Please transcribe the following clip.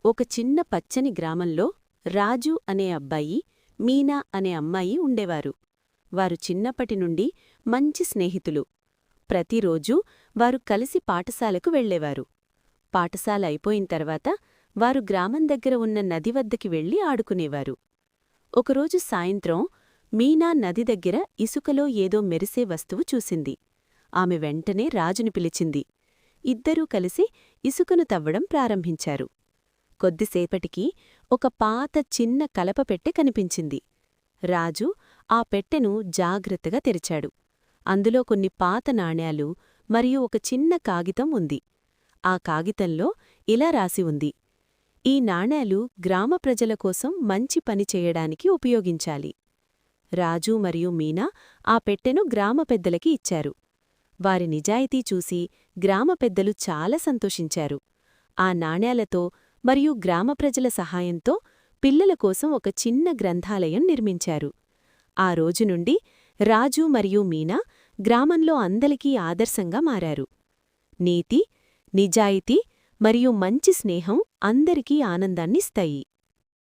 ఒక చిన్న పచ్చని గ్రామంలో రాజు అనే అబ్బాయి, మీనా అనే అమ్మాయి ఉండేవారు. వారు చిన్నప్పటినుండి మంచి స్నేహితులు. ప్రతిరోజూ వారు కలిసి పాఠశాలకు వెళ్లేవారు. పాఠశాల అయిపోయిన తర్వాత వారు గ్రామం దగ్గర ఉన్న నది వద్దకి వెళ్లి ఆడుకునేవారు. ఒకరోజు సాయంత్రం మీనా నది దగ్గర ఇసుకలో ఏదో మెరిసే వస్తువు చూసింది. ఆమె వెంటనే రాజుని పిలిచింది. ఇద్దరూ కలిసి ఇసుకను తవ్వడం ప్రారంభించారు. కొద్దిసేపటికి ఒక పాత చిన్న కలపపెట్టె కనిపించింది. రాజు ఆ పెట్టెను జాగ్రత్తగా తెరిచాడు. అందులో కొన్ని పాత నాణేలు మరియు ఒక చిన్న కాగితం ఉంది. ఆ కాగితంలో ఇలా రాసి ఉంది: ఈ నాణేలు గ్రామ ప్రజల కోసం మంచి పని చేయడానికి ఉపయోగించాలి. రాజు మరియు మీనా ఆ పెట్టెను గ్రామ పెద్దలకి ఇచ్చారు. వారి నిజాయితీ చూసి గ్రామ పెద్దలు చాలా సంతోషించారు. ఆ నాణేలతో మరియు గ్రామ ప్రజల సహాయంతో పిల్లల కోసం ఒక చిన్న గ్రంథాలయం నిర్మించారు. ఆ రోజు నుండి రాజు మరియు మీనా గ్రామంలో అందరికీ ఆదర్శంగా మారారు. నీతి, నిజాయితీ మరియు మంచి స్నేహం అందరికీ ఆనందాన్నిస్తాయి.